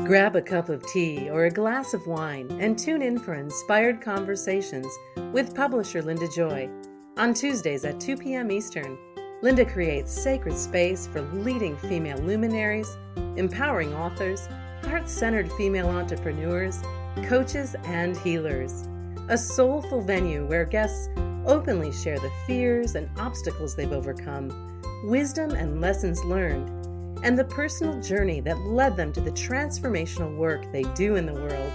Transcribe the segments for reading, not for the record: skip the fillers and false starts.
Grab a cup of tea or a glass of wine and tune in for Inspired Conversations with publisher Linda Joy. On Tuesdays at 2 p.m. Eastern, Linda creates sacred space for leading female luminaries, empowering authors, heart-centered female entrepreneurs, coaches, and healers. A soulful venue where guests openly share the fears and obstacles they've overcome, wisdom and lessons learned, and the personal journey that led them to the transformational work they do in the world.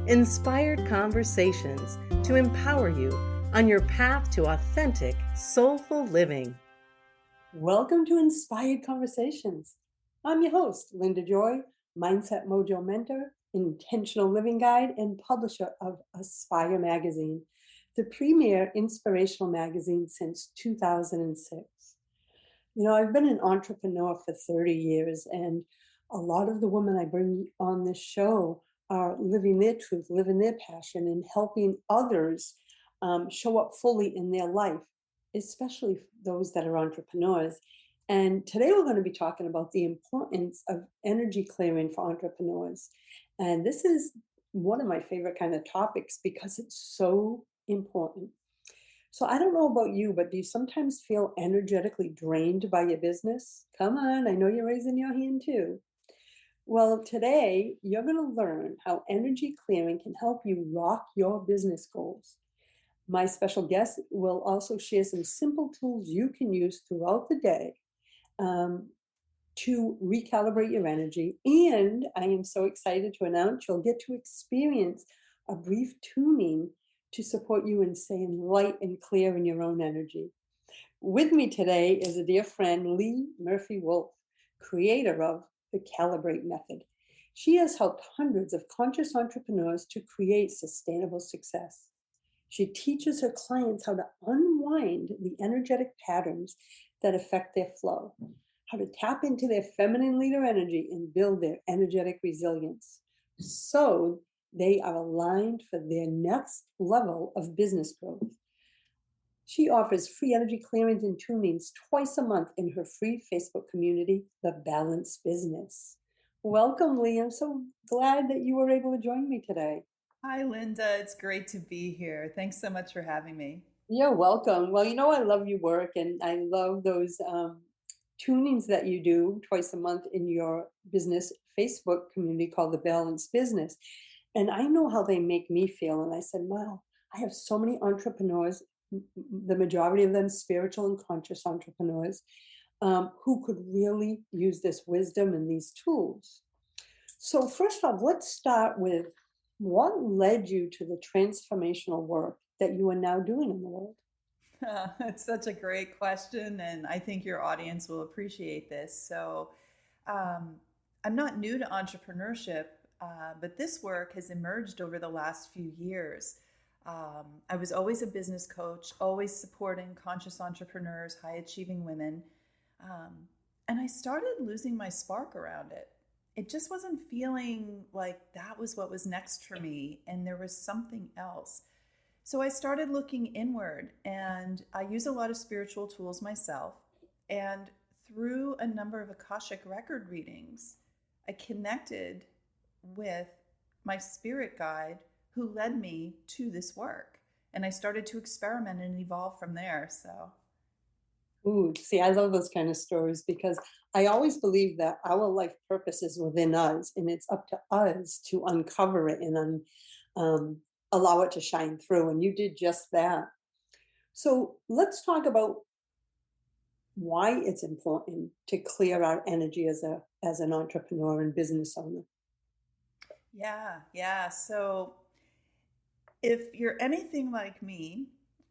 Inspired Conversations to empower you on your path to authentic, soulful living. Welcome to Inspired Conversations. I'm your host, Linda Joy, Mindset Mojo mentor, intentional living guide, and publisher of Aspire magazine, the premier inspirational magazine since 2006. You know, I've been an entrepreneur for 30 years, and a lot of the women I bring on this show are living their truth, living their passion, and helping others show up fully in their life, especially those that are entrepreneurs. And today we're going to be talking about the importance of energy clearing for entrepreneurs. And this is one of my favorite kind of topics because it's so important. So I don't know about you, but do you sometimes feel energetically drained by your business? Come on, I know you're raising your hand too. Well, today you're going to learn how energy clearing can help you rock your business goals. My special guest will also share some simple tools you can use throughout the day to recalibrate your energy. And I am so excited to announce you'll get to experience a brief tuning to support you in staying light and clear in your own energy. With me today is a dear friend, Lee Murphy-Wolfe, creator of the Calibrate Method. She has helped hundreds of conscious entrepreneurs to create sustainable success. She teaches her clients how to unwind the energetic patterns that affect their flow, how to tap into their feminine leader energy and build their energetic resilience, so they are aligned for their next level of business growth. She offers free energy clearings and tunings twice a month in her free Facebook community, The Balanced Business. Welcome, Lee. I'm so glad that you were able to join me today. Hi, Linda. It's great to be here. Thanks so much for having me. You're welcome. Well, you know, I love your work and I love those tunings that you do twice a month in your business Facebook community called The Balanced Business. And I know how they make me feel. And I said, wow, I have so many entrepreneurs, the majority of them spiritual and conscious entrepreneurs, who could really use this wisdom and these tools. So first off, let's start with what led you to the transformational work that you are now doing in the world? It's such a great question, and I think your audience will appreciate this. So, I'm not new to entrepreneurship, but this work has emerged over the last few years. I was always a business coach, always supporting conscious entrepreneurs, high achieving women, and I started losing my spark around it. It just wasn't feeling like that was what was next for me, and there was something else. So I started looking inward, and I use a lot of spiritual tools myself. And through a number of Akashic record readings, I connected with my spirit guide who led me to this work. And I started to experiment and evolve from there. So, Ooh, see, I love those kind of stories because I always believe that our life purpose is within us, and it's up to us to uncover it and allow it to shine through. And you did just that. So let's talk about why it's important to clear our energy as an entrepreneur and business owner. yeah. So if you're anything like me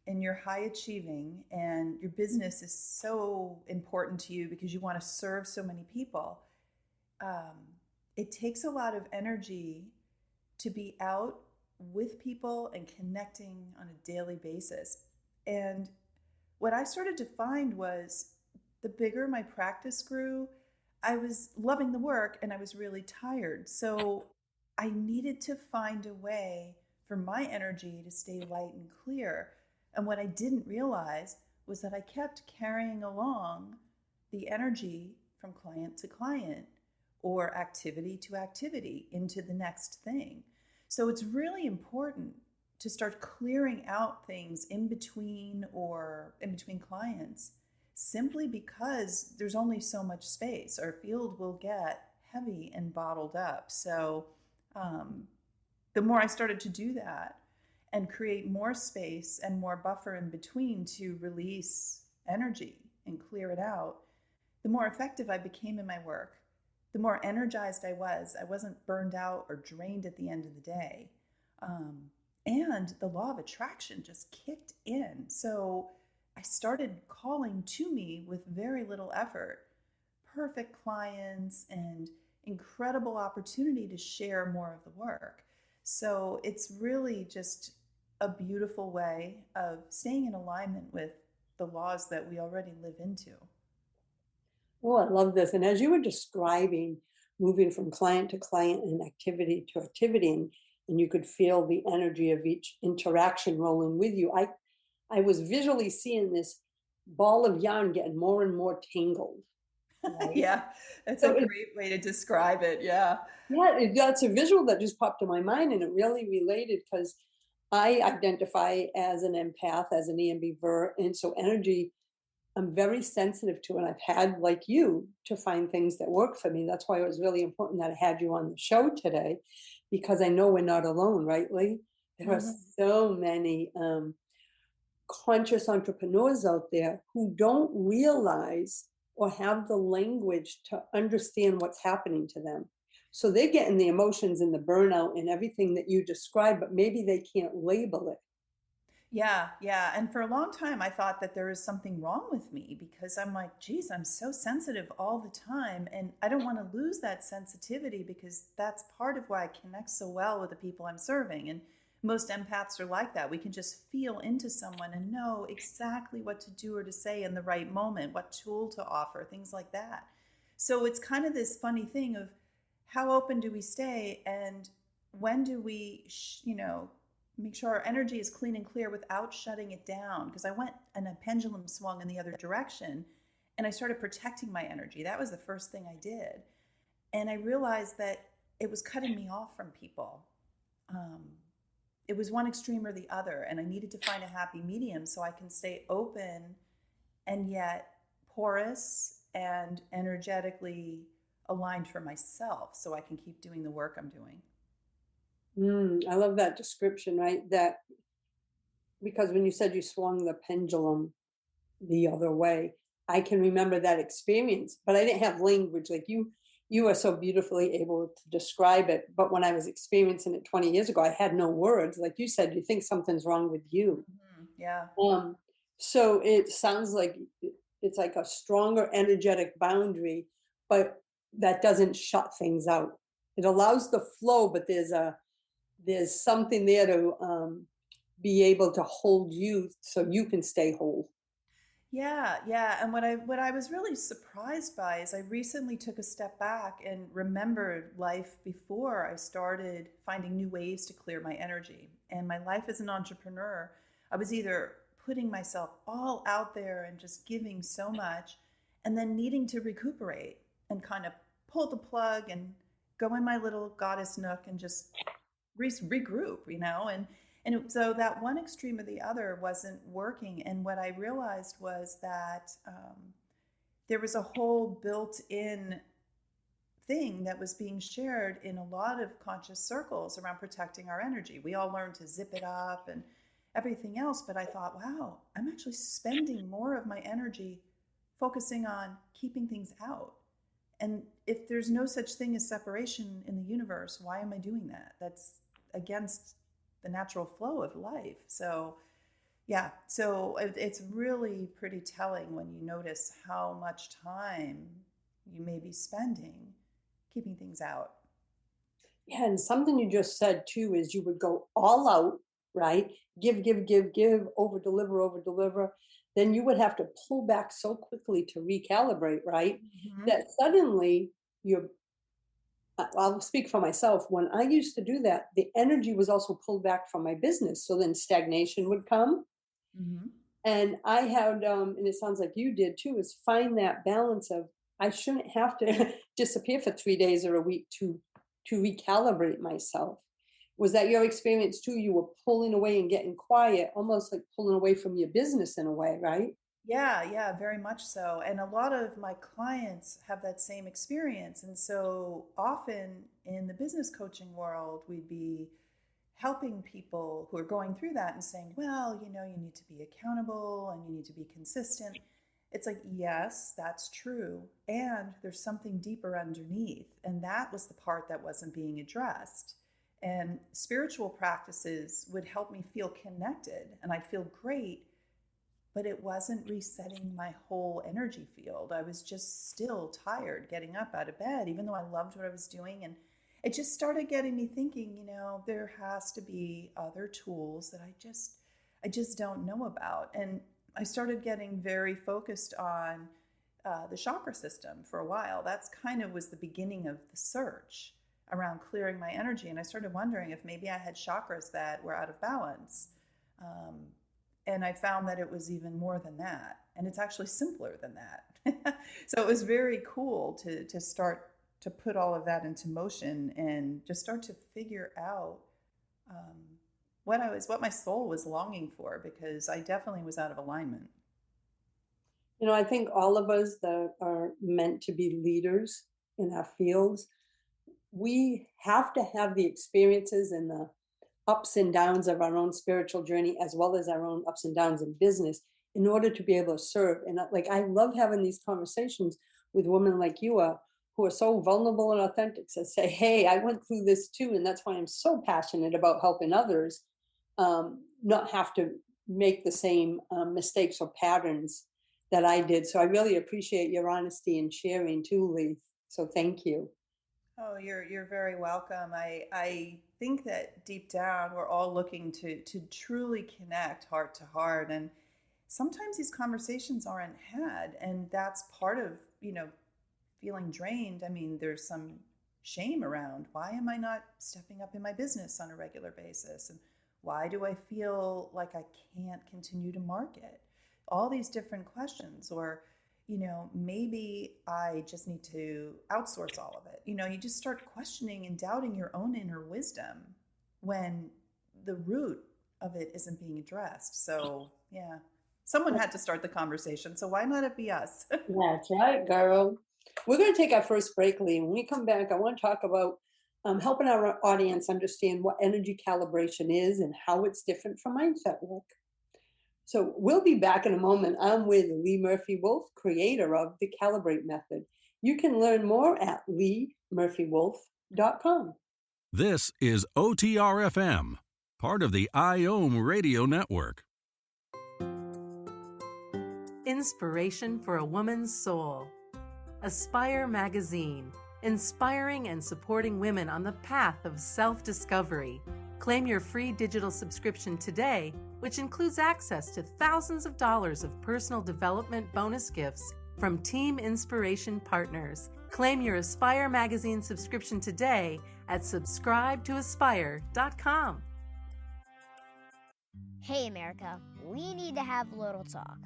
and you're high achieving and your business is so important to you because you want to serve so many people, it takes a lot of energy to be out with people and connecting on a daily basis. And what I started to find was the bigger my practice grew, I was loving the work and I was really tired. So I needed to find a way for my energy to stay light and clear. And what I didn't realize was that I kept carrying along the energy from client to client or activity to activity into the next thing. So it's really important to start clearing out things in between or in between clients, simply because there's only so much space. Our field will get heavy and bottled up. So the more I started to do that and create more space and more buffer in between to release energy and clear it out, the more effective I became in my work, the more energized I was. I wasn't burned out or drained at the end of the day. And the law of attraction just kicked in. So I started calling to me with very little effort, perfect clients and incredible opportunity to share more of the work. So it's really just a beautiful way of staying in alignment with the laws that we already live into. Oh, I love this. And as you were describing moving from client to client and activity to activity, and you could feel the energy of each interaction rolling with you, I was visually seeing this ball of yarn getting more and more tangled. Right. Yeah, that's a So great way to describe it. Yeah. that's a visual that just popped in my mind, and it really related because I identify as an empath, as an EMBver, and so energy I'm very sensitive to, and I've had, like you, to find things that work for me. That's why it was really important that I had you on the show today, because I know we're not alone, right, Lee? There are Mhm. so many conscious entrepreneurs out there who don't realize or have the language to understand what's happening to them. So they're getting the emotions and the burnout and everything that you described, but maybe they can't label it. Yeah, yeah. And for a long time, I thought that there was something wrong with me because I'm like, geez, I'm so sensitive all the time. And I don't want to lose that sensitivity because that's part of why I connect so well with the people I'm serving. And most empaths are like that. We can just feel into someone and know exactly what to do or to say in the right moment, what tool to offer, things like that. So it's kind of this funny thing of how open do we stay and when do we, make sure our energy is clean and clear without shutting it down. Because I went and a pendulum swung in the other direction and I started protecting my energy. That was the first thing I did. And I realized that it was cutting me off from people. Um, it was one extreme or the other. And I needed to find a happy medium so I can stay open and yet porous and energetically aligned for myself so I can keep doing the work I'm doing. I love that description, right? That because when you said you swung the pendulum the other way, I can remember that experience, but I didn't have language like you are so beautifully able to describe it. But when I was experiencing it 20 years ago, I had no words. Like you said, you think something's wrong with you. Yeah. Um, so it sounds like it's like a stronger energetic boundary, but that doesn't shut things out. It allows the flow, but there's something there to be able to hold you so you can stay whole. Yeah, yeah. And what I was really surprised by is I recently took a step back and remembered life before I started finding new ways to clear my energy. And my life as an entrepreneur, I was either putting myself all out there and just giving so much and then needing to recuperate and kind of pull the plug and go in my little goddess nook and just regroup, so that one extreme or the other wasn't working. And what I realized was that there was a whole built-in thing that was being shared in a lot of conscious circles around protecting our energy. We all learned to zip it up and everything else, but I thought, wow, I'm actually spending more of my energy focusing on keeping things out. And if there's no such thing as separation in the universe, why am I doing that? That's against the natural flow of life. So, yeah, so it's really pretty telling when you notice how much time you may be spending keeping things out. Yeah, and something you just said too is you would go all out, right? Give, over deliver, over deliver. Then you would have to pull back so quickly to recalibrate, right? Mm-hmm. That suddenly you're, I'll speak for myself. When I used to do that, the energy was also pulled back from my business. So then stagnation would come. Mm-hmm. And I had, and it sounds like you did too, is find that balance of I shouldn't have to disappear for 3 days or a week to recalibrate myself. Was that your experience too? You were pulling away and getting quiet, almost like pulling away from your business in a way, right? Yeah, very much so. And a lot of my clients have that same experience. And so often in the business coaching world, we'd be helping people who are going through that and saying, well, you need to be accountable and you need to be consistent. It's like, yes, that's true. And there's something deeper underneath. And that was the part that wasn't being addressed. And spiritual practices would help me feel connected and I'd feel great, but it wasn't resetting my whole energy field. I was just still tired getting up out of bed, even though I loved what I was doing. And it just started getting me thinking, there has to be other tools that I just don't know about. And I started getting very focused on the chakra system for a while. That's kind of was the beginning of the search around clearing my energy. And I started wondering if maybe I had chakras that were out of balance. And I found that it was even more than that. And it's actually simpler than that. So it was very cool to start to put all of that into motion and just start to figure out what my soul was longing for, because I definitely was out of alignment. I think all of us that are meant to be leaders in our fields, we have to have the experiences and the ups and downs of our own spiritual journey, as well as our own ups and downs in business, in order to be able to serve. And I love having these conversations with women like you are, who are so vulnerable and authentic, to say, hey, I went through this too. And that's why I'm so passionate about helping others not have to make the same mistakes or patterns that I did. So I really appreciate your honesty and sharing too, Lee. So thank you. Oh, you're very welcome. I think that deep down we're all looking to truly connect heart to heart, and sometimes these conversations aren't had, and that's part of feeling drained. I mean, there's some shame around, why am I not stepping up in my business on a regular basis, and why do I feel like I can't continue to market? All these different questions, or maybe I just need to outsource all of it. You just start questioning and doubting your own inner wisdom when the root of it isn't being addressed. So, yeah, someone had to start the conversation. So why not it be us? That's right, girl. We're going to take our first break, Lee. When we come back, I want to talk about helping our audience understand what energy calibration is and how it's different from mindset work. So we'll be back in a moment. I'm with Lee Murphy-Wolfe, creator of the Calibrate Method. You can learn more at leemurphywolfe.com. This is OTR-FM, part of the IOM radio network. Inspiration for a Woman's Soul. Aspire Magazine, inspiring and supporting women on the path of self-discovery. Claim your free digital subscription today, which includes access to thousands of dollars of personal development bonus gifts from Team Inspiration partners. Claim your Aspire Magazine subscription today at subscribetoaspire.com. Hey America, we need to have a little talk.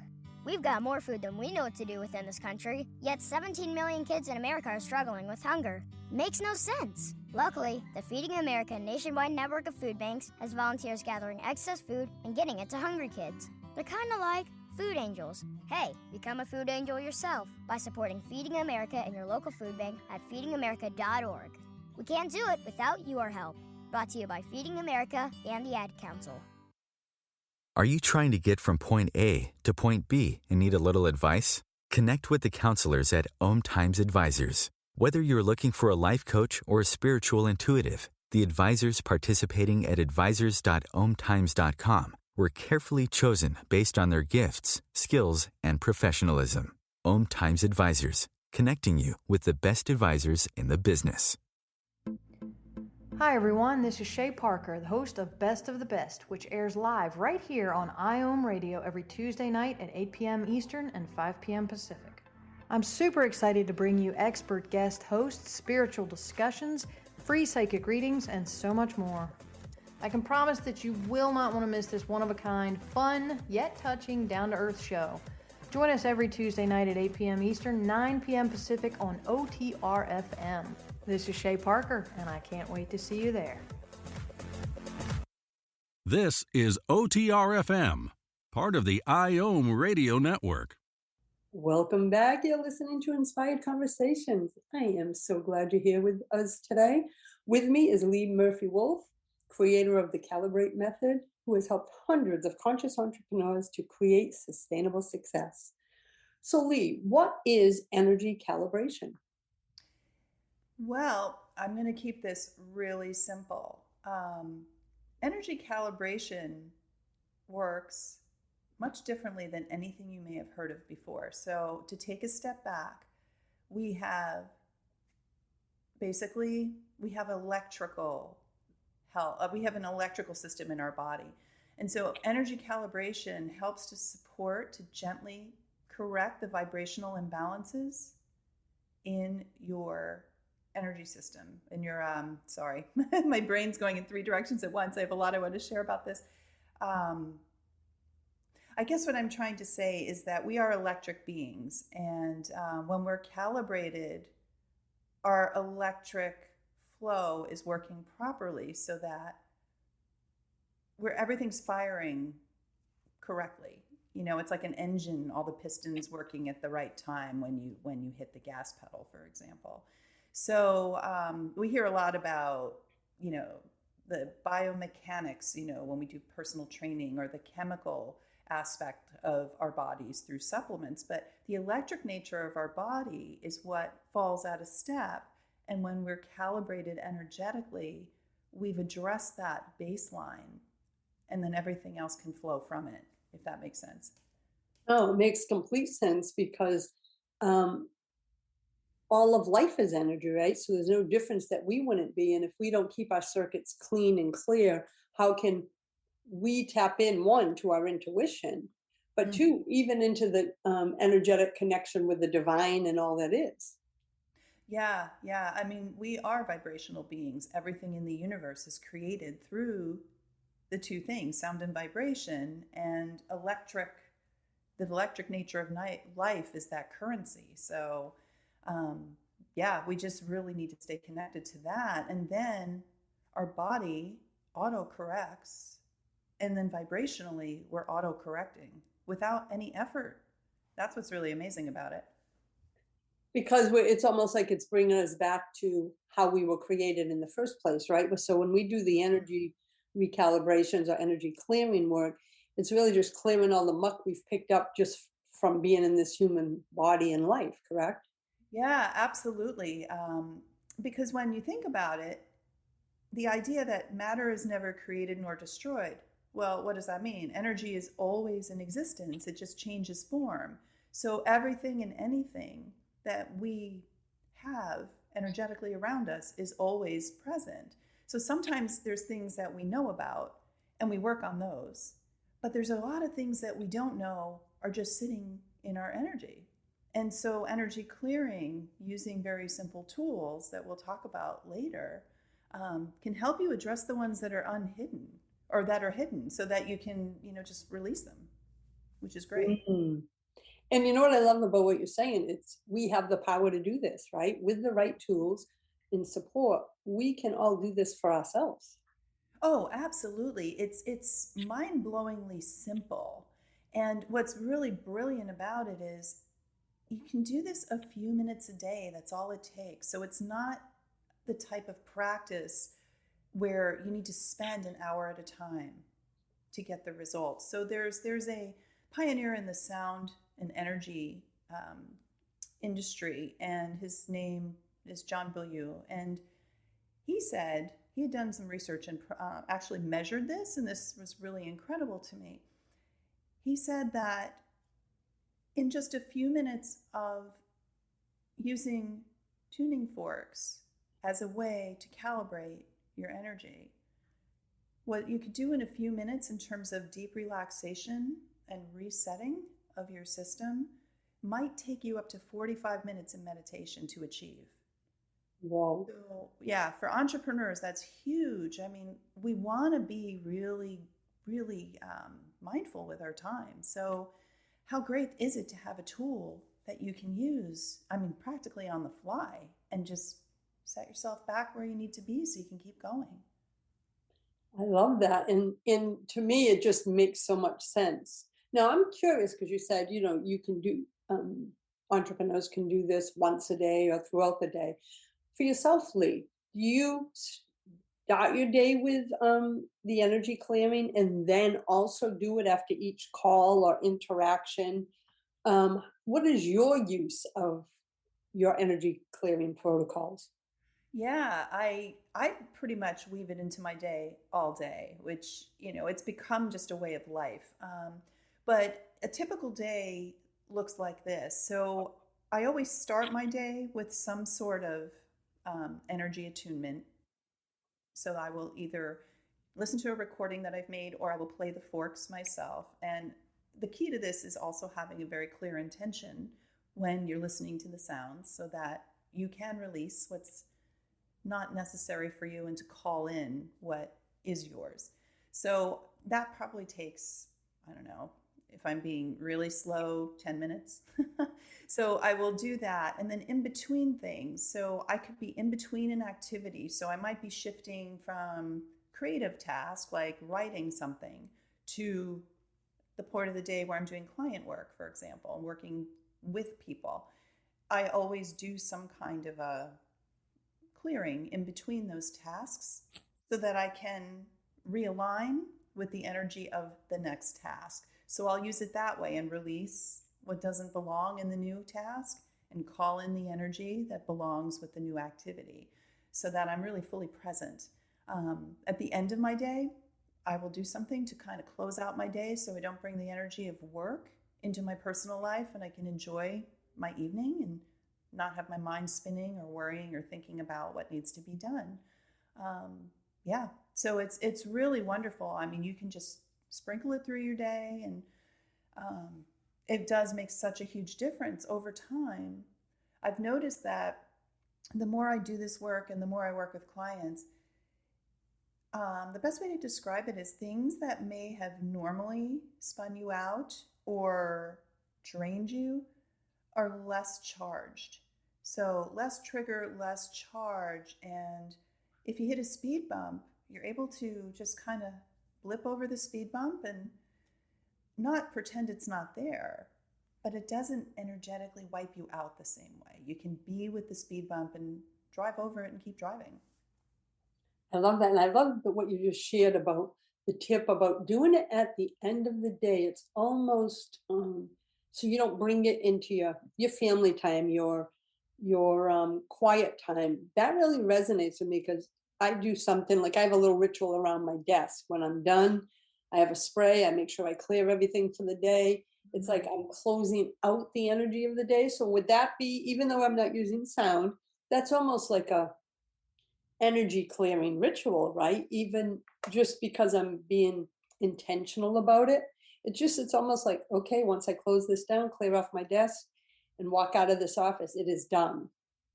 We've got more food than we know what to do with in this country, yet 17 million kids in America are struggling with hunger. Makes no sense. Luckily, the Feeding America nationwide network of food banks has volunteers gathering excess food and getting it to hungry kids. They're kind of like food angels. Hey, become a food angel yourself by supporting Feeding America in your local food bank at feedingamerica.org. We can't do it without your help. Brought to you by Feeding America and the Ad Council. Are you trying to get from point A to point B and need a little advice? Connect with the counselors at OMTimes Advisors. Whether you're looking for a life coach or a spiritual intuitive, the advisors participating at advisors.omtimes.com were carefully chosen based on their gifts, skills, and professionalism. OMTimes Advisors, connecting you with the best advisors in the business. Hi everyone, this is Shay Parker, the host of Best of the Best, which airs live right here on IOM Radio every Tuesday night at 8 p.m. Eastern and 5 p.m. Pacific. I'm super excited to bring you expert guest hosts, spiritual discussions, free psychic readings, and so much more. I can promise that you will not want to miss this one-of-a-kind, fun, yet touching, down-to-earth show. Join us every Tuesday night at 8 p.m. Eastern, 9 p.m. Pacific on OTRFM. This is Shay Parker, and I can't wait to see you there. This is OTRFM, part of the IOM radio network. Welcome back. You're listening to Inspired Conversations. I am so glad you're here with us today. With me is Lee Murphy-Wolf, creator of the Calibrate Method, who has helped hundreds of conscious entrepreneurs to create sustainable success. So Lee, what is energy calibration? Well, I'm going to keep this really simple. Energy calibration works much differently than anything you may have heard of before. So to take a step back, we have electrical health. We have an electrical system in our body. And so energy calibration helps to support, to gently correct the vibrational imbalances in your energy system, in your, sorry, my brain's going in three directions at once. I have a lot I want to share about this. I guess what I'm trying to say is that we are electric beings, and when we're calibrated, our electric flow is working properly so that everything's firing correctly. You know, it's like an engine, all the pistons working at the right time when you hit the gas pedal, for example. So we hear a lot about, you know, the biomechanics, you know, when we do personal training, or the chemical aspect of our bodies through supplements. But the electric nature of our body is what falls out of step. And when we're calibrated energetically, we've addressed that baseline, and then everything else can flow from it, if that makes sense. Oh, it makes complete sense, because all of life is energy, right? So there's no difference that we wouldn't be. And if we don't keep our circuits clean and clear, how can we tap in, one, to our intuition, but two, even into the energetic connection with the divine and all that is? Yeah. I mean, we are vibrational beings. Everything in the universe is created through the two things, sound and vibration, and electric. The electric nature of life is that currency. So, we just really need to stay connected to that. And then our body auto-corrects. And then vibrationally, we're auto-correcting without any effort. That's what's really amazing about it. Because it's almost like it's bringing us back to how we were created in the first place, right? So when we do the energy recalibrations or energy clearing work, it's really just clearing all the muck we've picked up just from being in this human body and life, correct? Yeah, absolutely. Because when you think about it, the idea that matter is never created nor destroyed, well, what does that mean? Energy is always in existence. It just changes form. So everything and anything that we have energetically around us is always present. So sometimes there's things that we know about and we work on those, but there's a lot of things that we don't know are just sitting in our energy. And so energy clearing, using very simple tools that we'll talk about later, can help you address the ones that are unhidden or that are hidden, so that you can, just release them, which is great. Mm-hmm. And you know what I love about what you're saying? It's we have the power to do this, right? With the right tools and support, we can all do this for ourselves. Oh, absolutely. It's mind-blowingly simple. And what's really brilliant about it is you can do this a few minutes a day. That's all it takes. So it's not the type of practice where you need to spend an hour at a time to get the results. So there's a pioneer in the sound and energy industry, and his name is John Beaulieu. And he said he had done some research and actually measured this, and this was really incredible to me. He said that in just a few minutes of using tuning forks as a way to calibrate your energy, what you could do in a few minutes in terms of deep relaxation and resetting of your system might take you up to 45 minutes in meditation to achieve. Wow. So, yeah, for entrepreneurs, that's huge. I mean, we want to be really, really mindful with our time. So how great is it to have a tool that you can use, I mean, practically on the fly, and just set yourself back where you need to be so you can keep going. I love that. And to me, it just makes so much sense. Now, I'm curious because you said, you can do, entrepreneurs can do this once a day or throughout the day. For yourself, Lee, do you start your day with the energy clearing and then also do it after each call or interaction? What is your use of your energy clearing protocols? Yeah, I pretty much weave it into my day all day, which, it's become just a way of life. But a typical day looks like this. So I always start my day with some sort of energy attunement. So I will either listen to a recording that I've made or I will play the forks myself. And the key to this is also having a very clear intention when you're listening to the sounds so that you can release what's not necessary for you and to call in what is yours. So that probably takes, I don't know, if I'm being really slow, 10 minutes. So I will do that. And then in between things, so I could be in between an activity. So I might be shifting from creative task like writing something to the part of the day where I'm doing client work, for example, working with people. I always do some kind of a clearing in between those tasks so that I can realign with the energy of the next task. So I'll use it that way and release what doesn't belong in the new task and call in the energy that belongs with the new activity so that I'm really fully present. At the end of my day, I will do something to kind of close out my day so I don't bring the energy of work into my personal life and I can enjoy my evening and not have my mind spinning or worrying or thinking about what needs to be done. Yeah, so it's really wonderful. I mean, you can just sprinkle it through your day, and it does make such a huge difference over time. I've noticed that the more I do this work and the more I work with clients, the best way to describe it is things that may have normally spun you out or drained you are less charged. So less trigger, less charge. And if you hit a speed bump, you're able to just kind of blip over the speed bump and not pretend it's not there, but it doesn't energetically wipe you out the same way. You can be with the speed bump and drive over it and keep driving. I love that. And I love what you just shared about the tip about doing it at the end of the day. It's almost so you don't bring it into your family time, your quiet time. That really resonates with me because I do something like I have a little ritual around my desk. When I'm done, I have a spray. I make sure I clear everything for the day. It's like I'm closing out the energy of the day. So would that be, even though I'm not using sound, that's almost like a energy clearing ritual, right? Even just because I'm being intentional about it. It's almost like, okay, once I close this down, clear off my desk and walk out of this office, it is done.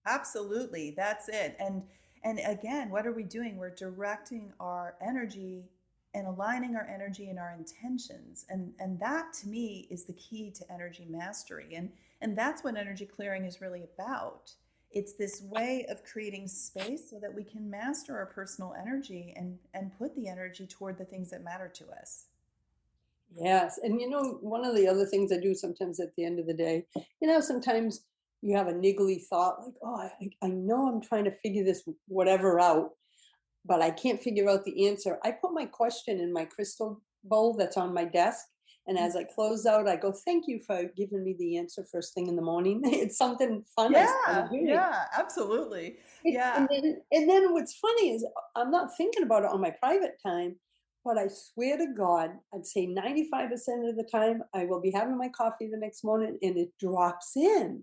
Absolutely. That's it. And again, what are we doing? We're directing our energy and aligning our energy and our intentions. And that to me is the key to energy mastery. And that's what energy clearing is really about. It's this way of creating space so that we can master our personal energy and put the energy toward the things that matter to us. Yes. And one of the other things I do sometimes at the end of the day, sometimes you have a niggly thought like, oh, I know I'm trying to figure this whatever out, but I can't figure out the answer. I put my question in my crystal bowl that's on my desk. And as I close out, I go, thank you for giving me the answer first thing in the morning. It's something fun I started doing. Yeah, absolutely. Yeah. And then what's funny is I'm not thinking about it on my private time, but I swear to God, I'd say 95% of the time I will be having my coffee the next morning and it drops in.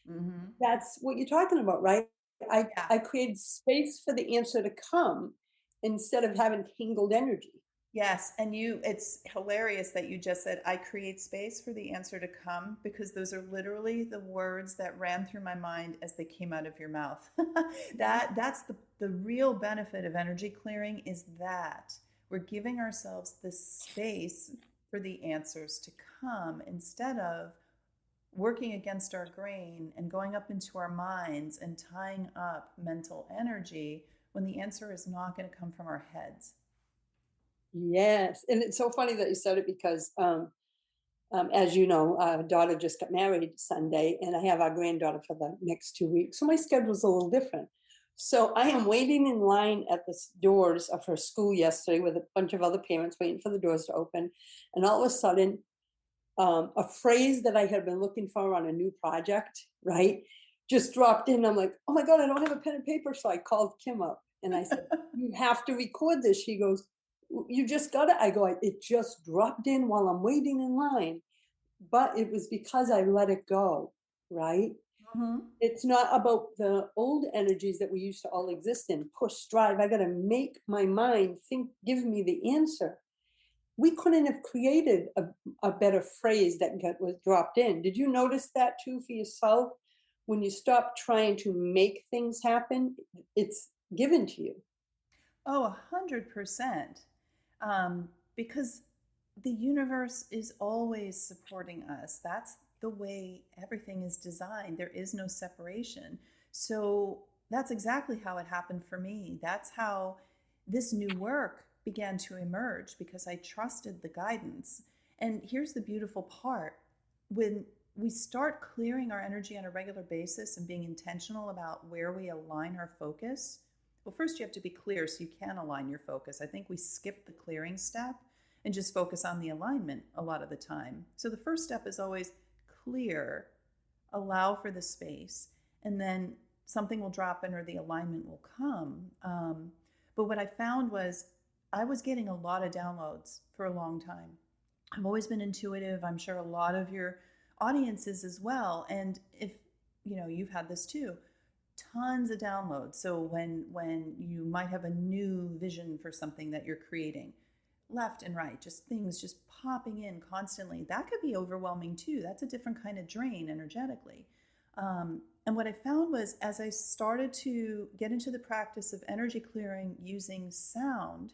Mm-hmm. That's what you're talking about, right? Yeah. I create space for the answer to come instead of having tangled energy. Yes. And it's hilarious that you just said, I create space for the answer to come, because those are literally the words that ran through my mind as they came out of your mouth. That's the real benefit of energy clearing, is that we're giving ourselves the space for the answers to come instead of working against our grain and going up into our minds and tying up mental energy when the answer is not going to come from our heads. Yes. And it's so funny that you said it because, as you know, our daughter just got married Sunday, and I have our granddaughter for the next 2 weeks. So my schedule's a little different. So I am waiting in line at the doors of her school yesterday with a bunch of other parents waiting for the doors to open. And all of a sudden, a phrase that I had been looking for on a new project, right, just dropped in. I'm like, oh my God, I don't have a pen and paper. So I called Kim up and I said, you have to record this. She goes, you just got it. I go, it just dropped in while I'm waiting in line. But it was because I let it go, right? Mm-hmm. It's not about the old energies that we used to all exist in, push, strive. I got to make my mind think, give me the answer. We couldn't have created a better phrase that was dropped in. Did you notice that too for yourself? When you stop trying to make things happen, it's given to you. Oh, 100%. Because the universe is always supporting us. That's the way everything is designed. There is no separation. So that's exactly how it happened for me. That's how this new work began to emerge, because I trusted the guidance. And here's the beautiful part. When we start clearing our energy on a regular basis and being intentional about where we align our focus, well, first you have to be clear so you can align your focus. I think we skip the clearing step and just focus on the alignment a lot of the time. So the first step is always clear, allow for the space, and then something will drop in or the alignment will come. But what I found was I was getting a lot of downloads for a long time. I've always been intuitive. I'm sure a lot of your audience is as well. And if you've had this too, tons of downloads. So when you might have a new vision for something that you're creating, left and right, just things just popping in constantly, that could be overwhelming too. That's a different kind of drain energetically. And what I found was, as I started to get into the practice of energy clearing using sound,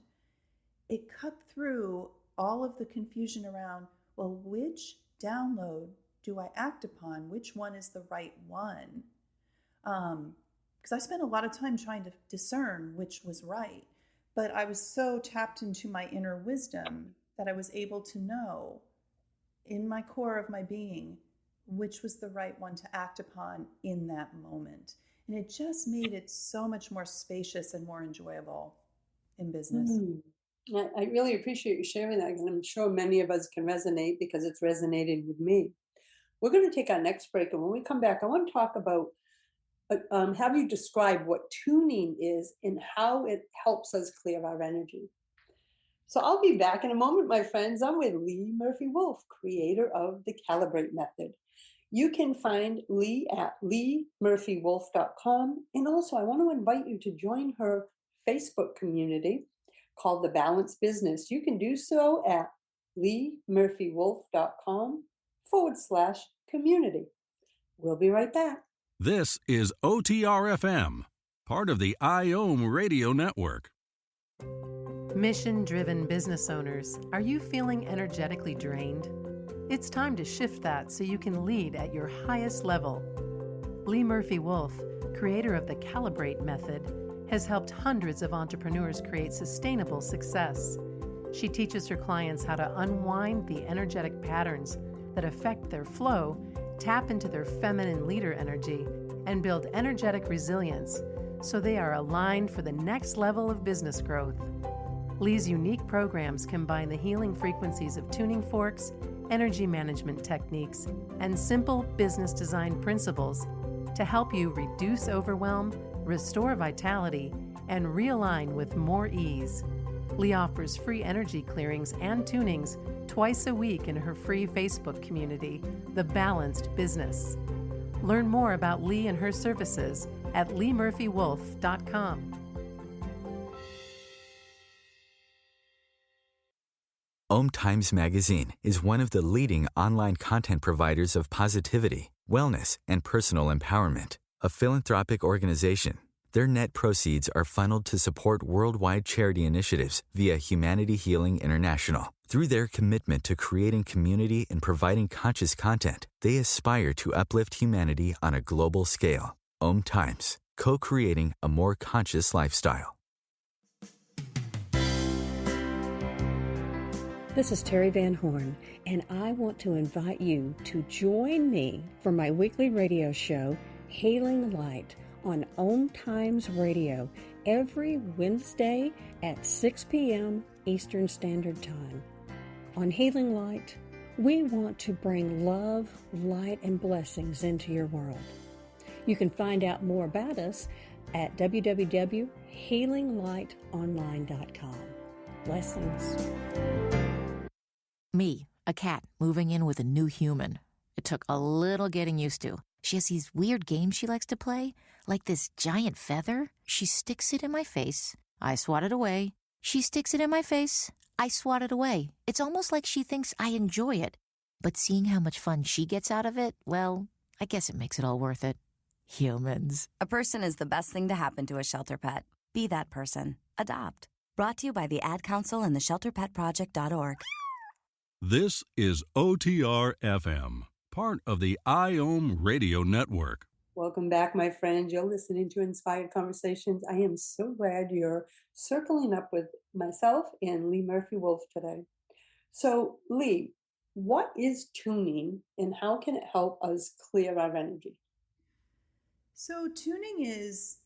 it cut through all of the confusion around, well, which download do I act upon? Which one is the right one? Because I spent a lot of time trying to discern which was right. But I was so tapped into my inner wisdom that I was able to know in my core of my being which was the right one to act upon in that moment. And it just made it so much more spacious and more enjoyable in business. I really appreciate you sharing that, and I'm sure many of us can resonate because it's resonating with me. We're going to take our next break, and when we come back, I want to talk about have you describe what tuning is and how it helps us clear our energy. So I'll be back in a moment, my friends. I'm with Lee Murphy-Wolfe, creator of the Calibrate Method. You can find Lee at leemurphywolfe.com. And also, I want to invite you to join her Facebook community called The Balanced Business. You can do so at leemurphywolfe.com/community. We'll be right back. This is OTR-FM, part of the IOM Radio Network. Mission-driven business owners, are you feeling energetically drained? It's time to shift that so you can lead at your highest level. Lee Murphy-Wolfe, creator of the Calibrate Method, has helped hundreds of entrepreneurs create sustainable success. She teaches her clients how to unwind the energetic patterns that affect their flow, tap into their feminine leader energy, and build energetic resilience so they are aligned for the next level of business growth. Lee's unique programs combine the healing frequencies of tuning forks, energy management techniques, and simple business design principles to help you reduce overwhelm, restore vitality, and realign with more ease. Lee offers free energy clearings and tunings twice a week in her free Facebook community, The Balanced Business. Learn more about Lee and her services at leemurphywolfe.com. OMTimes Magazine is one of the leading online content providers of positivity, wellness, and personal empowerment. A philanthropic organization, Their net proceeds are funneled to support worldwide charity initiatives via Humanity Healing International. Through their commitment to creating community and providing conscious content, they aspire to uplift humanity on a global scale. OMTimes, co-creating a more conscious lifestyle. This is Terry Van Horn, and I want to invite you to join me for my weekly radio show, Hailing Light, on OMTimes Radio every Wednesday at 6 p.m. Eastern Standard Time. On Hailing Light, we want to bring love, light, and blessings into your world. You can find out more about us at www.healinglightonline.com. Blessings. Me, a cat moving in with a new human. It took a little getting used to. She has these weird games she likes to play, like this giant feather. She sticks it in my face. I swat it away. She sticks it in my face. I swat it away. It's almost like she thinks I enjoy it. But seeing how much fun she gets out of it, well, I guess it makes it all worth it. Humans. A person is the best thing to happen to a shelter pet. Be that person. Adopt. Brought to you by the Ad Council and the ShelterPetProject.org. This is OTR FM, part of the IOM Radio Network. Welcome back, my friends. You're listening to Inspired Conversations. I am so glad you're circling up with myself and Lee Murphy-Wolf today. So, Lee, what is tuning and how can it help us clear our energy? So tuning is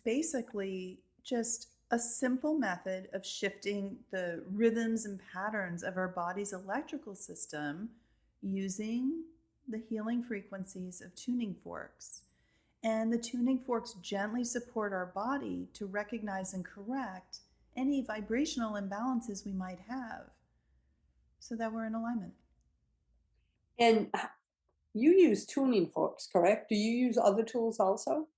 basically just a simple method of shifting the rhythms and patterns of our body's electrical system using the healing frequencies of tuning forks. And the tuning forks gently support our body to recognize and correct any vibrational imbalances we might have so that we're in alignment. And you use tuning forks, correct? Do you use other tools also?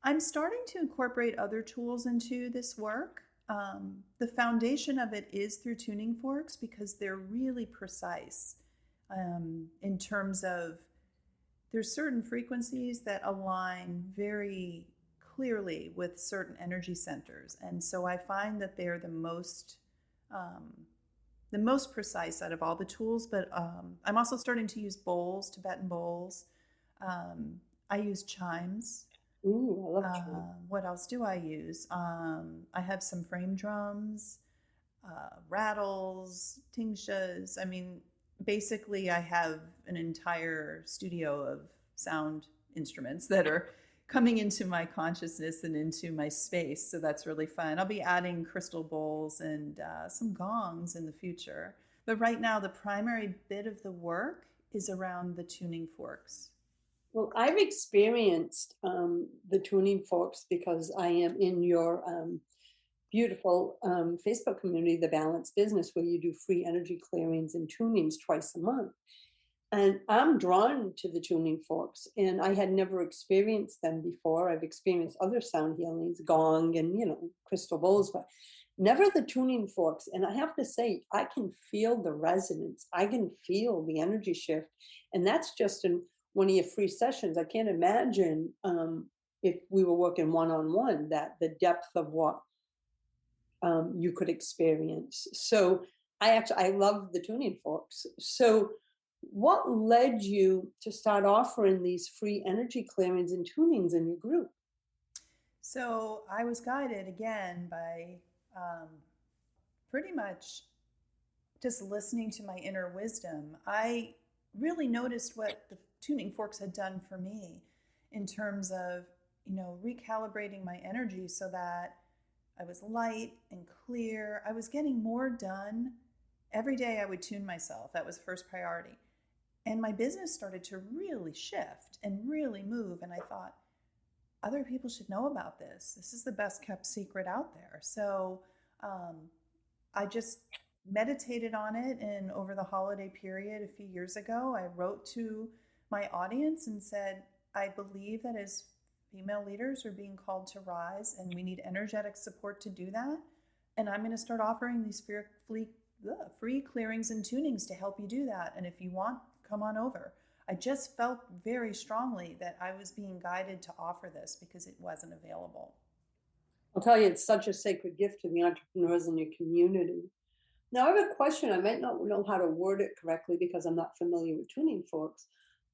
I'm starting to incorporate other tools into this work. The foundation of it is through tuning forks because they're really precise in terms of there's certain frequencies that align very clearly with certain energy centers. And so I find that they're the most precise out of all the tools, but I'm also starting to use bowls, Tibetan bowls. I use chimes. Ooh, I love chimes. What else do I use? I have some frame drums, rattles, tingshas. I mean, basically I have an entire studio of sound instruments that are coming into my consciousness and into my space. So that's really fun. I'll be adding crystal bowls and some gongs in the future. But right now, the primary bit of the work is around the tuning forks. Well, I've experienced the tuning forks because I am in your beautiful Facebook community, The Balanced Business, where you do free energy clearings and tunings twice a month. And I'm drawn to the tuning forks, and I had never experienced them before. I've experienced other sound healings, gong and, crystal bowls, but never the tuning forks. And I have to say, I can feel the resonance. I can feel the energy shift. And that's just in one of your free sessions. I can't imagine if we were working one-on-one, that the depth of what you could experience. So I love the tuning forks. So what led you to start offering these free energy clearings and tunings in your group? So I was guided again by pretty much just listening to my inner wisdom. I really noticed what the tuning forks had done for me in terms of, recalibrating my energy so that I was light and clear. I was getting more done. Every day I would tune myself. That was first priority. And my business started to really shift and really move. And I thought, other people should know about this. This is the best kept secret out there. So I just meditated on it. And over the holiday period a few years ago, I wrote to my audience and said, I believe that as female leaders are being called to rise and we need energetic support to do that. And I'm going to start offering these free clearings and tunings to help you do that. And if you want, come on over. I just felt very strongly that I was being guided to offer this because it wasn't available. I'll tell you, it's such a sacred gift to the entrepreneurs in your community. Now, I have a question. I might not know how to word it correctly because I'm not familiar with tuning forks,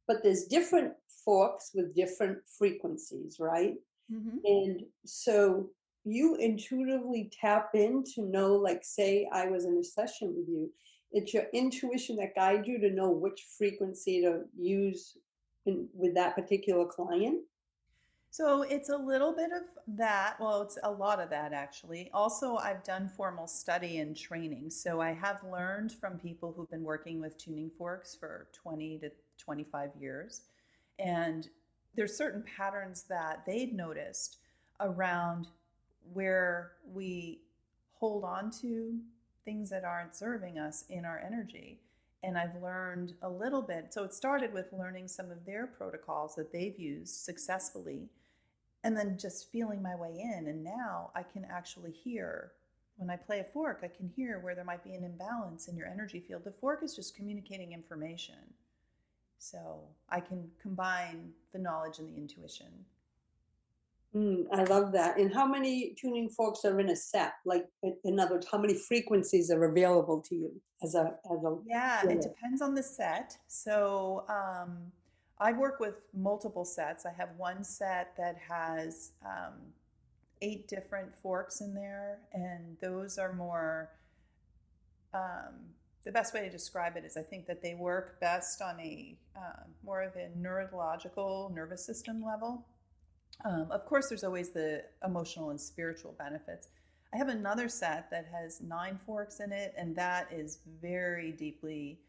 but there's different forks with different frequencies, right? Mm-hmm. And so you intuitively tap in to know, like, say I was in a session with you, it's your intuition that guides you to know which frequency to use with that particular client. So it's a little bit of that. Well, it's a lot of that actually. Also, I've done formal study and training. So I have learned from people who've been working with tuning forks for 20 to 25 years. And there's certain patterns that they'd noticed around where we hold on to things that aren't serving us in our energy. And I've learned a little bit. So it started with learning some of their protocols that they've used successfully and then just feeling my way in. And now I can actually hear when I play a fork, I can hear where there might be an imbalance in your energy field. The fork is just communicating information. So I can combine the knowledge and the intuition. I love that. And how many tuning forks are in a set? Like, in other words, how many frequencies are available to you as a Yeah, it depends on the set. So I work with multiple sets. I have one set that has 8 different forks in there, and those are more, the best way to describe it is I think that they work best on a more of a neurological nervous system level. Of course, there's always the emotional and spiritual benefits. I have another set that has 9 forks in it, and that is very deeply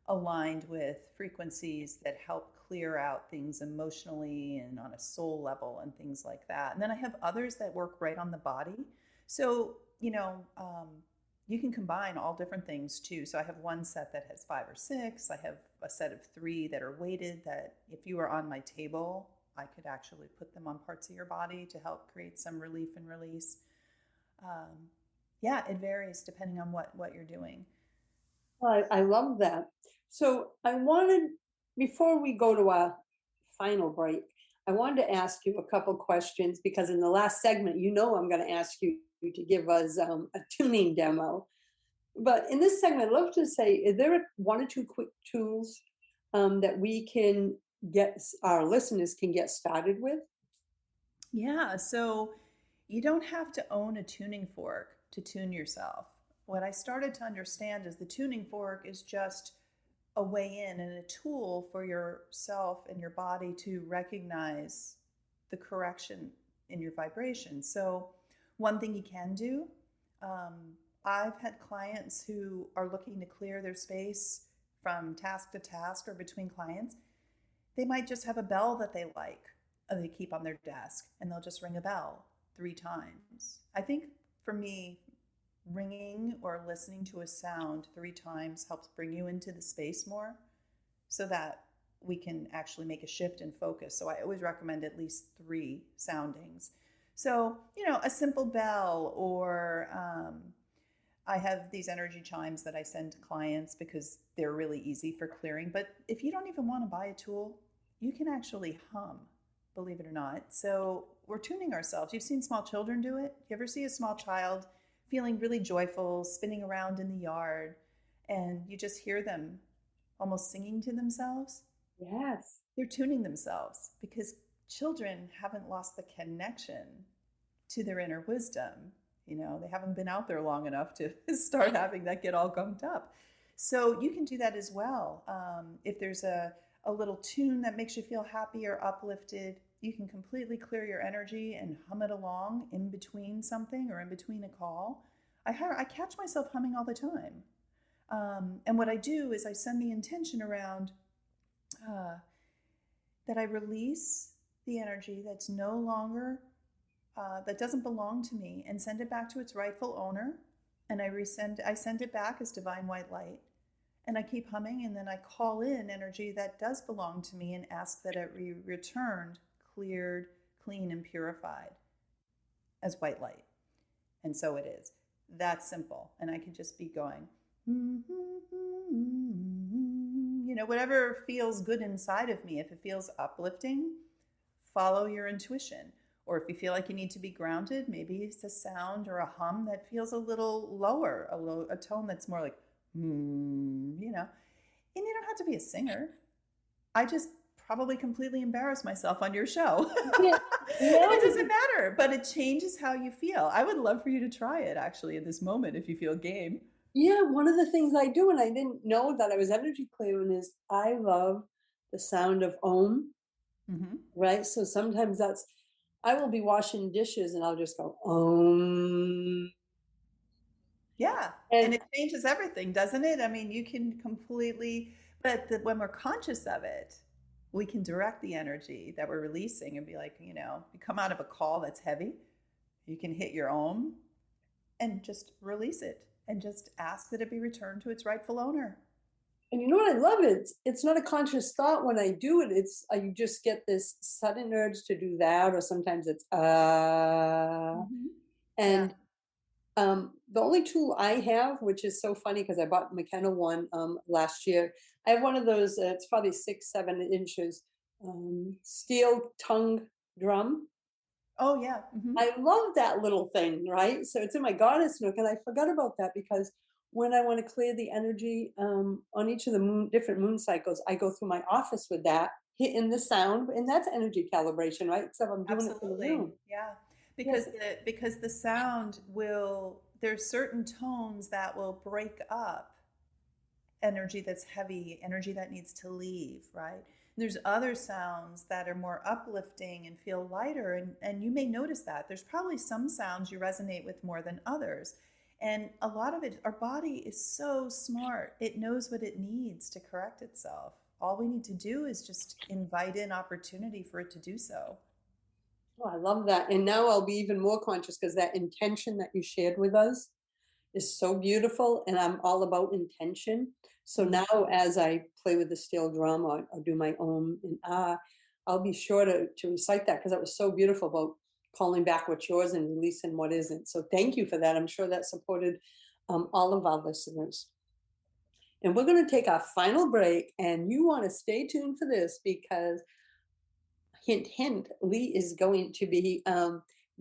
aligned with frequencies that help clear out things emotionally and on a soul level and things like that. And then I have others that work right on the body. So, you can combine all different things too. So I have one set that has 5 or 6. I have a set of 3 that are weighted that if you were on my table, I could actually put them on parts of your body to help create some relief and release. It varies depending on what you're doing. I love that. So I wanted, before we go to our final break, I wanted to ask you a couple questions because in the last segment, I'm going to ask you to give us a tuning demo. But in this segment, I'd love to say, is there 1 or 2 quick tools that we can our listeners can get started with? Yeah, so you don't have to own a tuning fork to tune yourself. What I started to understand is the tuning fork is just a way in and a tool for yourself and your body to recognize the correction in your vibration. So one thing you can do, I've had clients who are looking to clear their space from task to task or between clients. They might just have a bell that they like and they keep on their desk, and they'll just ring a bell 3 times. I think for me, ringing or listening to a sound 3 times helps bring you into the space more so that we can actually make a shift in focus. So I always recommend at least 3 soundings. So, a simple bell, or I have these energy chimes that I send to clients because they're really easy for clearing. But if you don't even want to buy a tool, you can actually hum, believe it or not. So we're tuning ourselves. You've seen small children do it. You ever see a small child feeling really joyful, spinning around in the yard, and you just hear them almost singing to themselves? Yes. They're tuning themselves because children haven't lost the connection to their inner wisdom. They haven't been out there long enough to start having that get all gunked up. So you can do that as well. If there's a little tune that makes you feel happy or uplifted, you can completely clear your energy and hum it along in between something or in between a call. I catch myself humming all the time. And what I do is I send the intention around that I release the energy that's no longer, that doesn't belong to me, and send it back to its rightful owner. And I send it back as divine white light. And I keep humming, and then I call in energy that does belong to me and ask that it be returned, cleared, clean, and purified as white light. And so it is. That's simple. And I can just be going, whatever feels good inside of me. If it feels uplifting, follow your intuition. Or if you feel like you need to be grounded, maybe it's a sound or a hum that feels a little lower, a tone that's more like, And you don't have to be a singer. I just probably completely embarrass myself on your show. Yeah. And it doesn't matter, but it changes how you feel. I would love for you to try it actually in this moment if you feel game. Yeah, one of the things I do, and I didn't know that I was energy clearing, is I love the sound of Om, right? So sometimes I will be washing dishes and I'll just go Om. Yeah, and it changes everything, doesn't it? I mean, you can completely, but when we're conscious of it, we can direct the energy that we're releasing and be like, you come out of a call that's heavy, you can hit your Om and just release it and just ask that it be returned to its rightful owner. And you know what I love? It's not a conscious thought when I do it. It's you just get this sudden urge to do that, or sometimes it's and the only tool I have, which is so funny because I bought McKenna one last year. I have one of those. It's probably 6-7 inches steel tongue drum. Oh yeah. I love that little thing, right? So it's in my goddess nook, and I forgot about that because when I want to clear the energy on each of the different moon cycles, I go through my office with that, hitting the sound, and that's energy calibration, right? Except I'm doing it for the room. Yeah, because the sound there's certain tones that will break up energy that's heavy, energy that needs to leave, right? There's other sounds that are more uplifting and feel lighter, and you may notice that. There's probably some sounds you resonate with more than others. And a lot of it, our body is so smart. It knows what it needs to correct itself. All we need to do is just invite in opportunity for it to do so. Oh, I love that. And now I'll be even more conscious because that intention that you shared with us is so beautiful. And I'm all about intention. So now as I play with the steel drum or do my Om and I'll be sure to recite that because that was so beautiful about calling back what's yours and releasing what isn't. So thank you for that. I'm sure that supported all of our listeners. And we're going to take our final break, and you want to stay tuned for this because hint, hint, Lee is going to be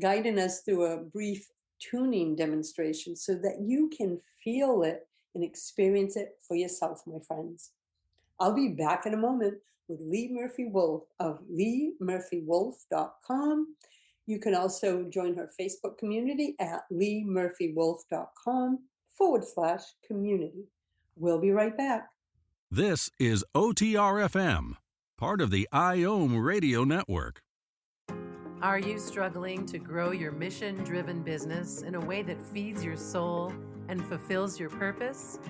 guiding us through a brief tuning demonstration so that you can feel it and experience it for yourself, my friends. I'll be back in a moment with Lee Murphy Wolf of leemurphywolf.com. You can also join her Facebook community at leemurphywolf.com/community. We'll be right back. This is OTR-FM, part of the IOM Radio Network. Are you struggling to grow your mission-driven business in a way that feeds your soul and fulfills your purpose?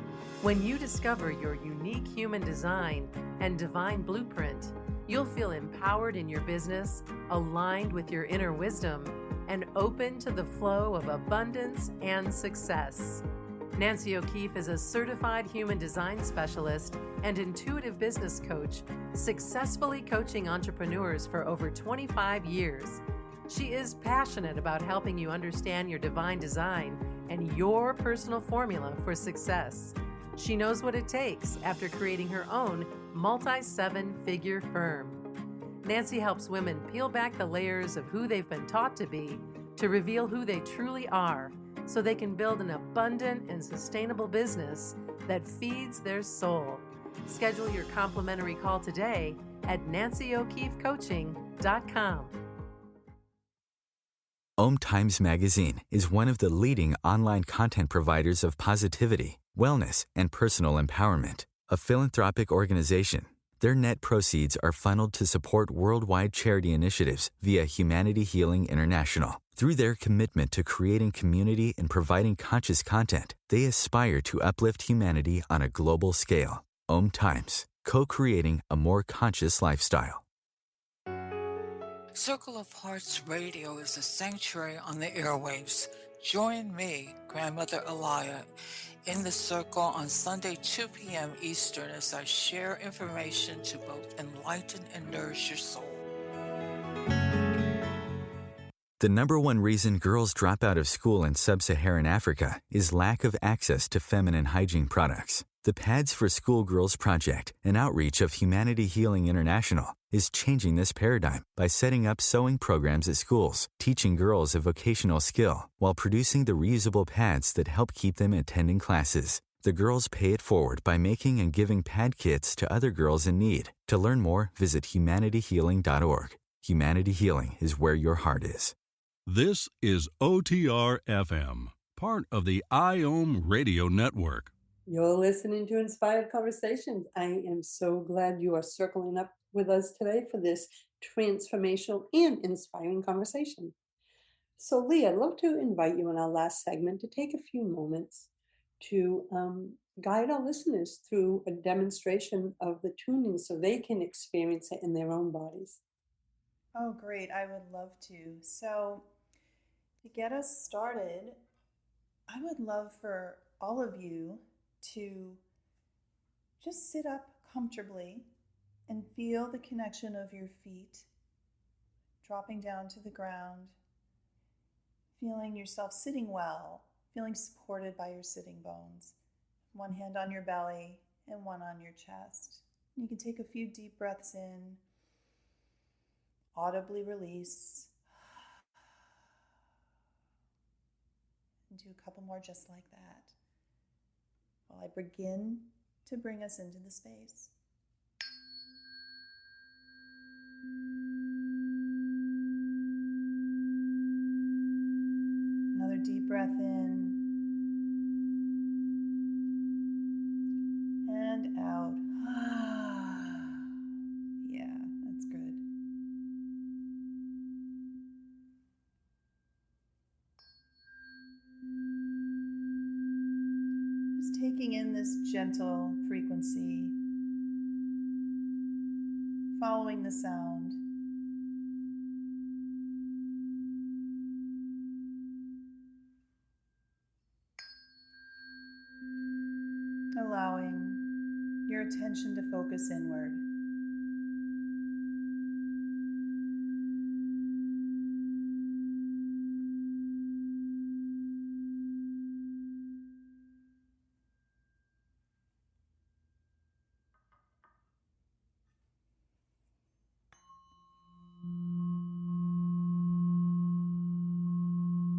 When you discover your unique human design and divine blueprint, you'll feel empowered in your business, aligned with your inner wisdom, and open to the flow of abundance and success. Nancy O'Keefe is a certified human design specialist and intuitive business coach, successfully coaching entrepreneurs for over 25 years. She is passionate about helping you understand your divine design and your personal formula for success. She knows what it takes after creating her own multi-7-figure firm. Nancy helps women peel back the layers of who they've been taught to be to reveal who they truly are, so they can build an abundant and sustainable business that feeds their soul. Schedule your complimentary call today at nancyokeefecoaching.com. OMTimes Magazine is one of the leading online content providers of positivity, wellness, and personal empowerment. A philanthropic organization, their net proceeds are funneled to support worldwide charity initiatives via Humanity Healing International. Through their commitment to creating community and providing conscious content, they aspire to uplift humanity on a global scale. OMTimes, co-creating a more conscious lifestyle. Circle of Hearts Radio is a sanctuary on the airwaves. Join me, Grandmother Elia, in the circle on Sunday, 2 p.m. Eastern as I share information to both enlighten and nourish your soul. The number one reason girls drop out of school in sub-Saharan Africa is lack of access to feminine hygiene products. The Pads for Schoolgirls Project, an outreach of Humanity Healing International, is changing this paradigm by setting up sewing programs at schools, teaching girls a vocational skill while producing the reusable pads that help keep them attending classes. The girls pay it forward by making and giving pad kits to other girls in need. To learn more, visit humanityhealing.org. Humanity Healing is where your heart is. This is OTR FM, part of the IOM Radio Network. You're listening to Inspired Conversations. I am so glad you are circling up with us today for this transformational and inspiring conversation. So, Lee, I'd love to invite you in our last segment to take a few moments to guide our listeners through a demonstration of the tuning so they can experience it in their own bodies. Oh, great. I would love to. So, to get us started, I would love for all of you to just sit up comfortably and feel the connection of your feet dropping down to the ground, feeling yourself sitting well, feeling supported by your sitting bones. One hand on your belly and one on your chest. You can take a few deep breaths in, audibly release, and do a couple more just like that, while I begin to bring us into the space. Another deep breath in and out. Yeah, that's good. Just taking in this gentle frequency, following the sound. Allowing your attention to focus inward.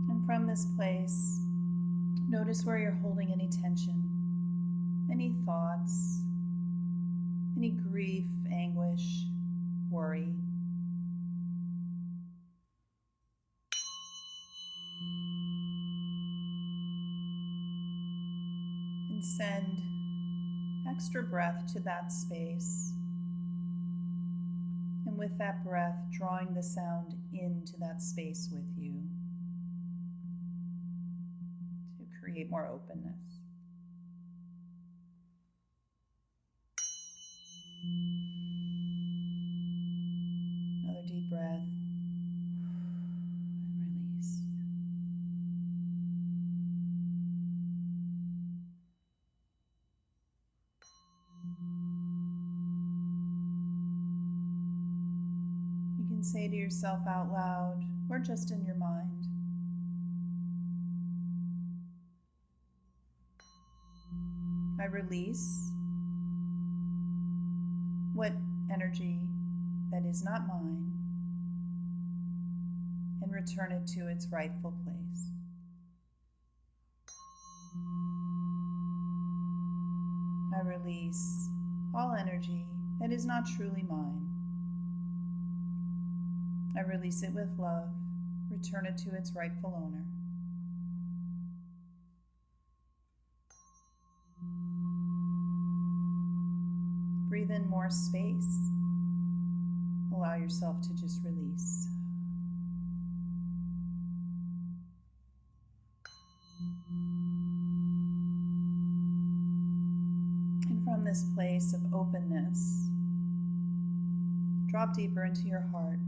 And from this place, notice where you're holding any tension, any thoughts, any grief, anguish, worry. And send extra breath to that space. And with that breath, drawing the sound into that space with you to create more openness. Another deep breath and release. You can say to yourself out loud or just in your mind, I release what energy that is not mine and return it to its rightful place. I release all energy that is not truly mine. I release it with love, return it to its rightful owner. Breathe in more space. Allow yourself to just release. And from this place of openness, drop deeper into your heart.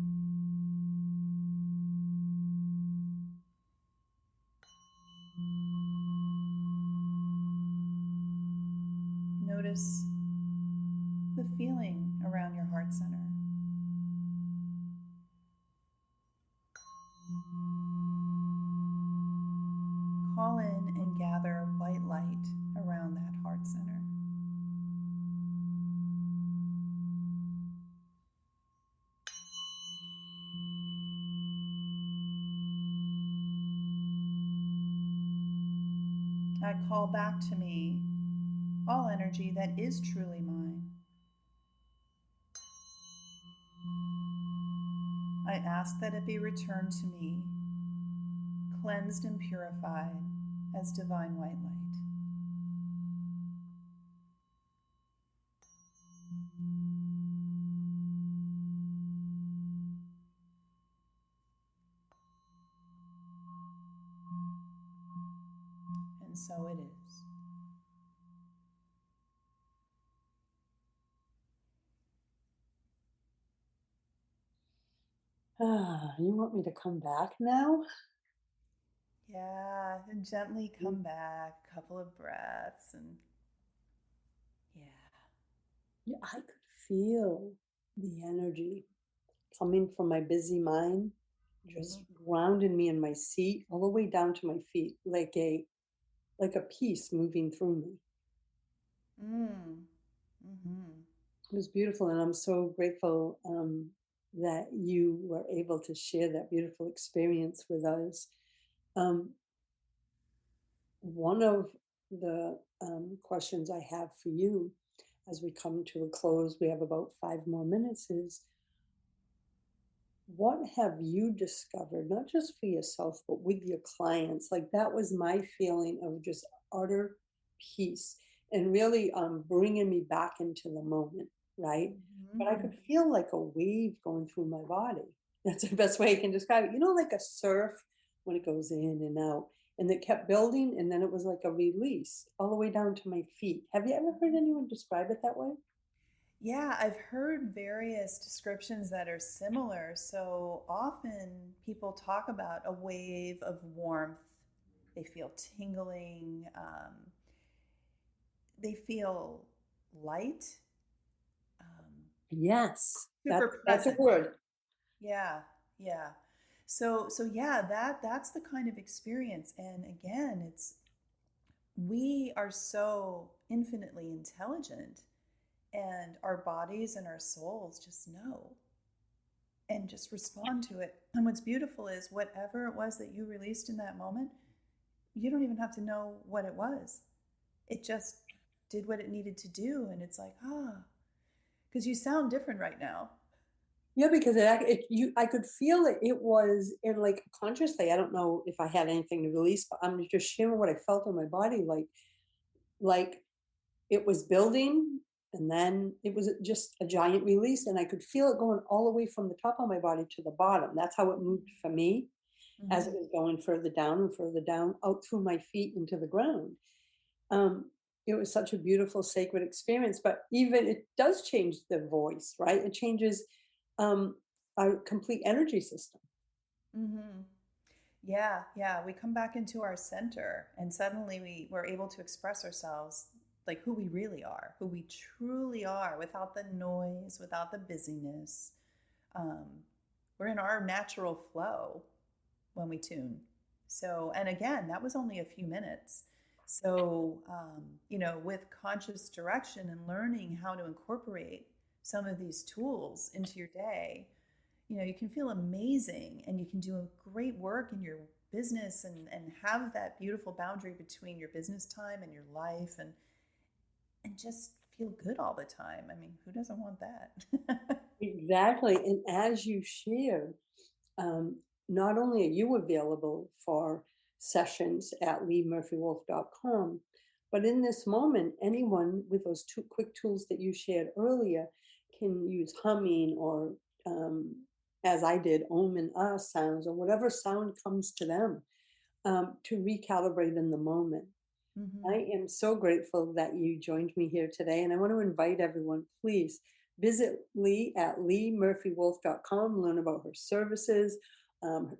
Notice the feeling around your heart center. Call in and gather white light around that heart center. I call back to me all energy that is truly mine. I ask that it be returned to me, cleansed and purified as divine white light. And so it is. You want me to come back now? Yeah, and gently come back, couple of breaths, and yeah. Yeah, I could feel the energy coming from my busy mind, just grounding me in my seat all the way down to my feet, like a piece moving through me. Mm. Mm-hmm. It was beautiful, and I'm so grateful that you were able to share that beautiful experience with us. Um, One of the questions I have for you as we come to a close, we have about 5 more minutes, is what have you discovered, not just for yourself, but with your clients? Like that was my feeling of just utter peace and really bringing me back into the moment, right? But I could feel like a wave going through my body. That's the best way I can describe it. You know, like a surf when it goes in and out. And it kept building, and then it was like a release all the way down to my feet. Have you ever heard anyone describe it that way? Yeah, I've heard various descriptions that are similar. So often people talk about a wave of warmth. They feel tingling. They feel light. Yes, Super that's a present. word. Yeah, yeah. So yeah, that's the kind of experience. And again, it's we are so infinitely intelligent, and our bodies and our souls just know and just respond to it. And what's beautiful is whatever it was that you released in that moment, you don't even have to know what it was. It just did what it needed to do. And it's like, because you sound different right now. Yeah, because I could feel it. It was in like consciously. I don't know if I had anything to release, but I'm just sharing what I felt in my body. Like it was building, and then it was just a giant release, and I could feel it going all the way from the top of my body to the bottom. That's how it moved for me, as it was going further down and further down, out through my feet into the ground. Um, it was such a beautiful, sacred experience. But even it does change the voice, right? It changes um, our complete energy system. Mm-hmm. Yeah, yeah. We come back into our center, and suddenly we're able to express ourselves like who we really are, who we truly are, without the noise, without the busyness. Um, we're in our natural flow when we tune. So, and again, that was only a few minutes. So, with conscious direction and learning how to incorporate some of these tools into your day, you can feel amazing, and you can do great work in your business, and have that beautiful boundary between your business time and your life, and just feel good all the time. I mean, who doesn't want that? Exactly. And as you shared, um, not only are you available for sessions at leemurphywolf.com, but in this moment, anyone with those two quick tools that you shared earlier can use humming or, as I did, om and ah sounds, or whatever sound comes to them, to recalibrate in the moment. Mm-hmm. I am so grateful that you joined me here today. And I want to invite everyone, please visit Lee at leemurphywolf.com, learn about her services,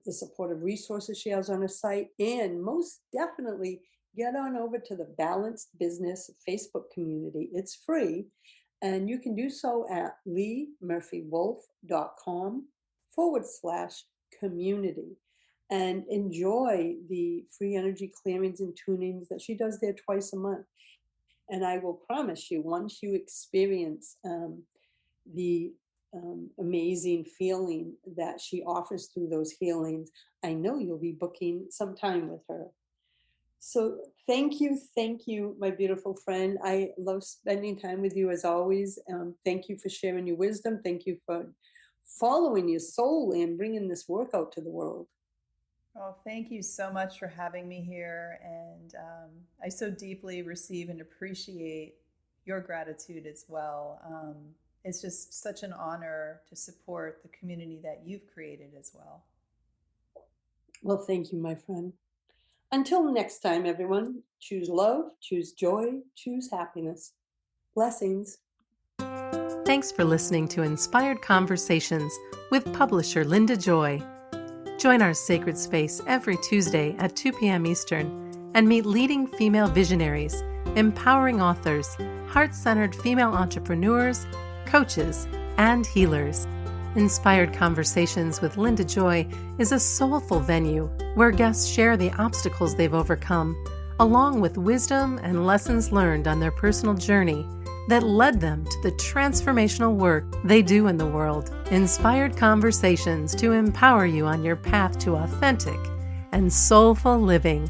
the supportive resources she has on her site, and most definitely get on over to the Balanced Business Facebook community. It's free. And you can do so at leemurphywolf.com/community and enjoy the free energy clearings and tunings that she does there twice a month. And I will promise you, once you experience the amazing feeling that she offers through those healings, I know you'll be booking some time with her. So thank you, my beautiful friend. I love spending time with you as always. Thank you for sharing your wisdom. Thank you for following your soul and bringing this work out to the world. Well, thank you so much for having me here. And I so deeply receive and appreciate your gratitude as well. It's just such an honor to support the community that you've created as well. Well, thank you, my friend. Until next time, everyone, choose love, choose joy, choose happiness. Blessings. Thanks for listening to Inspired Conversations with publisher Linda Joy. Join our sacred space every Tuesday at 2 p.m. Eastern and meet leading female visionaries, empowering authors, heart-centered female entrepreneurs, coaches, and healers. Inspired Conversations with Linda Joy is a soulful venue where guests share the obstacles they've overcome, along with wisdom and lessons learned on their personal journey that led them to the transformational work they do in the world. Inspired Conversations to empower you on your path to authentic and soulful living.